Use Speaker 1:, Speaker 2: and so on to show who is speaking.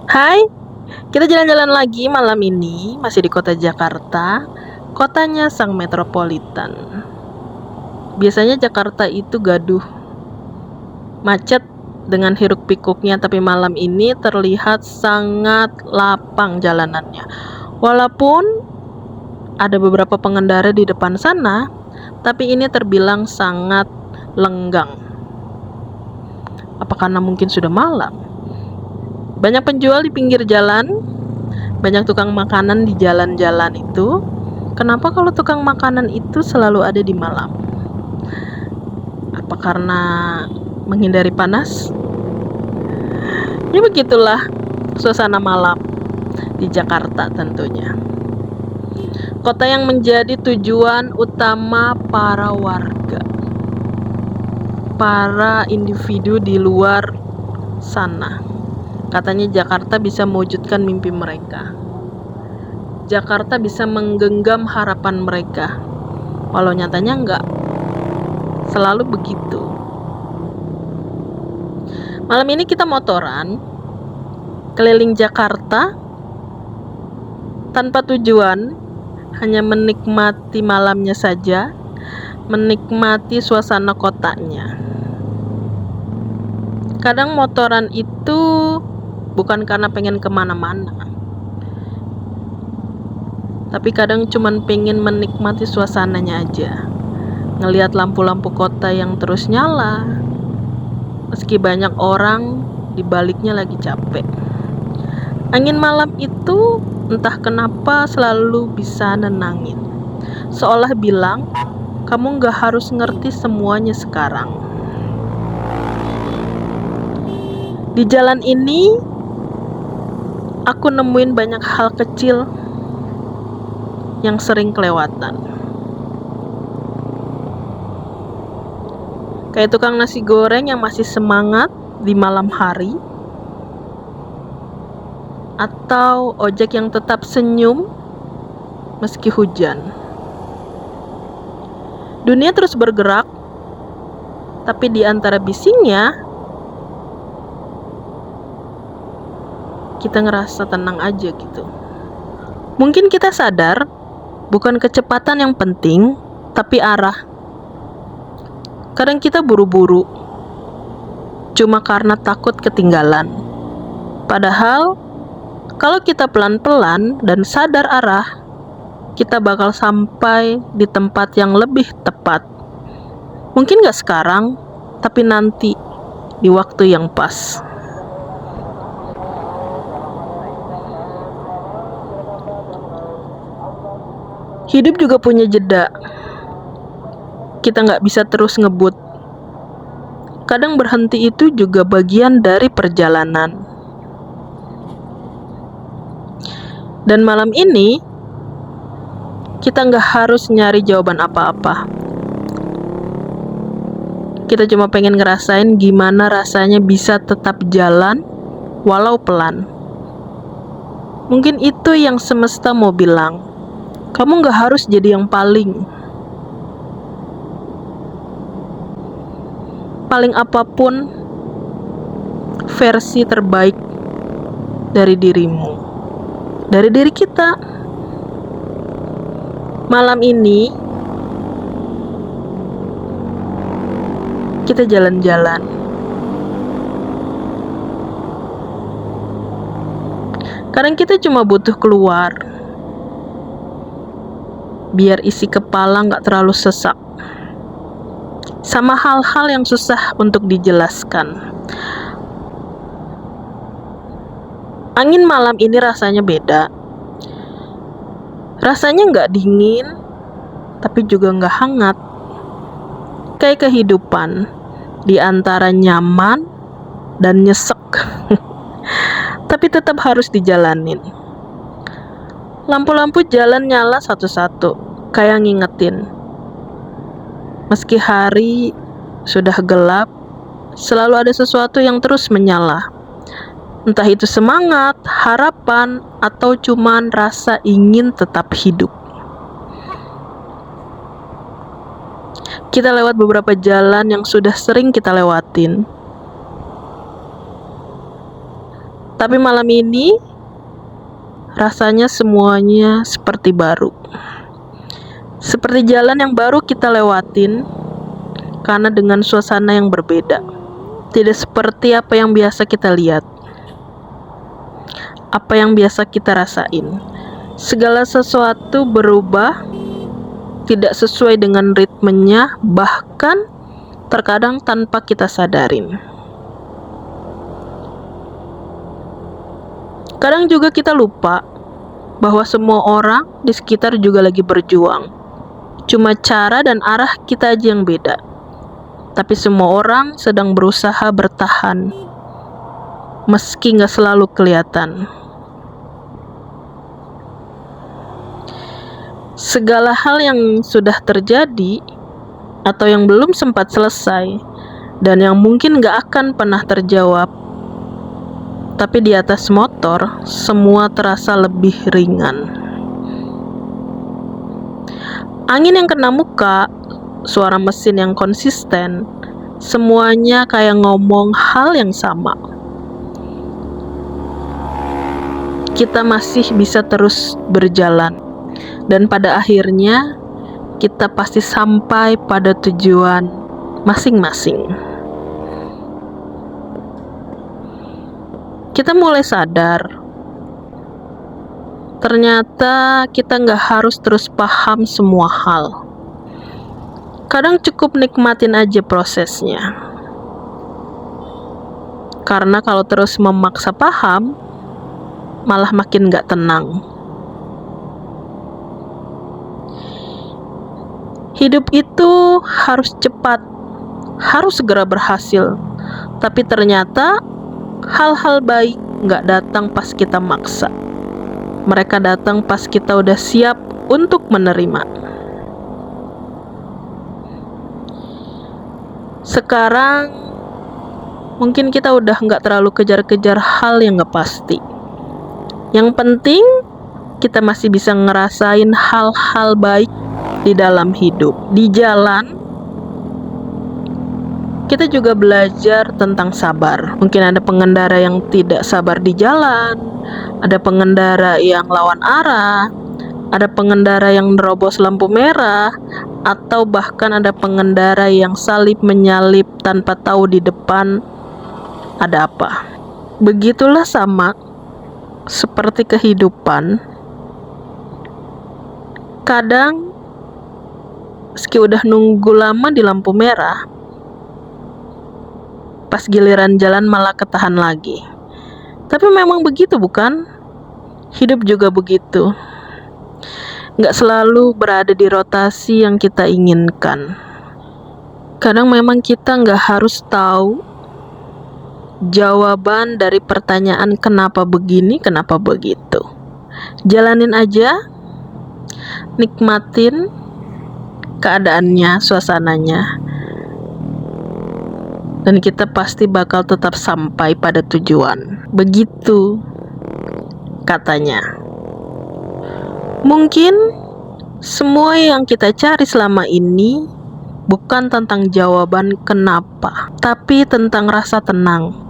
Speaker 1: Hai, kita jalan-jalan lagi malam ini, masih di kota Jakarta, kotanya sang metropolitan. Biasanya Jakarta itu gaduh, macet dengan hiruk pikuknya, tapi malam ini terlihat sangat lapang jalanannya. Walaupun ada beberapa pengendara di depan sana, tapi ini terbilang sangat lenggang. Apa karena mungkin sudah malam? Banyak penjual di pinggir jalan, banyak tukang makanan di jalan-jalan itu. Kenapa kalau tukang makanan itu selalu ada di malam? Apa karena menghindari panas? Ya begitulah suasana malam di Jakarta tentunya. Kota yang menjadi tujuan utama para warga, para individu di luar sana. Katanya Jakarta bisa mewujudkan mimpi mereka. Jakarta bisa menggenggam harapan mereka. Walau nyatanya enggak selalu begitu. Malam ini kita motoran keliling Jakarta tanpa tujuan, hanya menikmati malamnya saja, menikmati suasana kotanya. Kadang motoran itu bukan karena pengen kemana-mana, tapi kadang cuman pengen menikmati suasananya aja. Ngelihat lampu-lampu kota yang terus nyala, meski banyak orang di baliknya lagi capek. Angin malam itu entah kenapa selalu bisa nenangin. Seolah bilang, kamu gak harus ngerti semuanya sekarang. Di jalan ini, aku nemuin banyak hal kecil yang sering kelewatan. Kayak tukang nasi goreng yang masih semangat di malam hari, atau ojek yang tetap senyum meski hujan. Dunia terus bergerak, tapi di antara bisingnya kita ngerasa tenang aja gitu. Mungkin kita sadar bukan kecepatan yang penting, tapi arah. Kadang kita buru-buru cuma karena takut ketinggalan. Padahal kalau kita pelan-pelan dan sadar arah, kita bakal sampai di tempat yang lebih tepat. Mungkin gak sekarang, tapi nanti di waktu yang pas. Hidup juga punya jeda. Kita gak bisa terus ngebut. Kadang berhenti itu juga bagian dari perjalanan. Dan malam ini, kita gak harus nyari jawaban apa-apa. Kita cuma pengen ngerasain gimana rasanya bisa tetap jalan walau pelan. Mungkin itu yang semesta mau bilang. Kamu gak harus jadi yang paling apapun versi terbaik dari dirimu, dari diri kita. Malam ini kita jalan-jalan. Kadang kita cuma butuh keluar biar isi kepala gak terlalu sesak sama hal-hal yang susah untuk dijelaskan. Angin malam ini rasanya beda. Rasanya gak dingin, tapi juga gak hangat. Kayak kehidupan di antara nyaman dan nyesek. Tapi tetap harus dijalanin. Lampu-lampu jalan nyala satu-satu, kayak ngingetin. Meski hari sudah gelap, selalu ada sesuatu yang terus menyala. Entah itu semangat, harapan, atau cuman rasa ingin tetap hidup. Kita lewat beberapa jalan yang sudah sering kita lewatin. Tapi malam ini rasanya semuanya seperti baru. Seperti jalan yang baru kita lewatin, karena dengan suasana yang berbeda. Tidak seperti apa yang biasa kita lihat, apa yang biasa kita rasain. Segala sesuatu berubah, tidak sesuai dengan ritmenya, bahkan terkadang tanpa kita sadarin. Kadang juga kita lupa bahwa semua orang di sekitar juga lagi berjuang. Cuma cara dan arah kita aja yang beda. Tapi semua orang sedang berusaha bertahan, meski gak selalu kelihatan. Segala hal yang sudah terjadi atau yang belum sempat selesai dan yang mungkin gak akan pernah terjawab, tapi di atas motor semua terasa lebih ringan. Angin yang kena muka, suara mesin yang konsisten, semuanya kayak ngomong hal yang sama. Kita masih bisa terus berjalan, dan pada akhirnya kita pasti sampai pada tujuan masing-masing. Kita mulai sadar, ternyata kita nggak harus terus paham semua hal. Kadang cukup nikmatin aja prosesnya. Karena kalau terus memaksa paham, malah makin nggak tenang. Hidup itu harus cepat, harus segera berhasil. Tapi ternyata hal-hal baik nggak datang pas kita maksa. Mereka datang pas kita udah siap untuk menerima. Sekarang mungkin kita udah nggak terlalu kejar-kejar hal yang nggak pasti. Yang penting kita masih bisa ngerasain hal-hal baik di dalam hidup. Di jalan kita juga belajar tentang sabar. Mungkin ada pengendara yang tidak sabar di jalan, ada pengendara yang lawan arah, ada pengendara yang nerobos lampu merah, atau bahkan ada pengendara yang salip menyalip tanpa tahu di depan ada apa. Begitulah sama seperti kehidupan. Kadang meski udah nunggu lama di lampu merah, pas giliran jalan malah ketahan lagi. Tapi memang begitu bukan? Hidup juga begitu. Nggak selalu berada di rotasi yang kita inginkan. Kadang memang kita nggak harus tahu jawaban dari pertanyaan kenapa begini, kenapa begitu. Jalanin aja, nikmatin keadaannya, suasananya, dan kita pasti bakal tetap sampai pada tujuan. Begitu katanya. Mungkin semua yang kita cari selama ini bukan tentang jawaban kenapa, tapi tentang rasa tenang.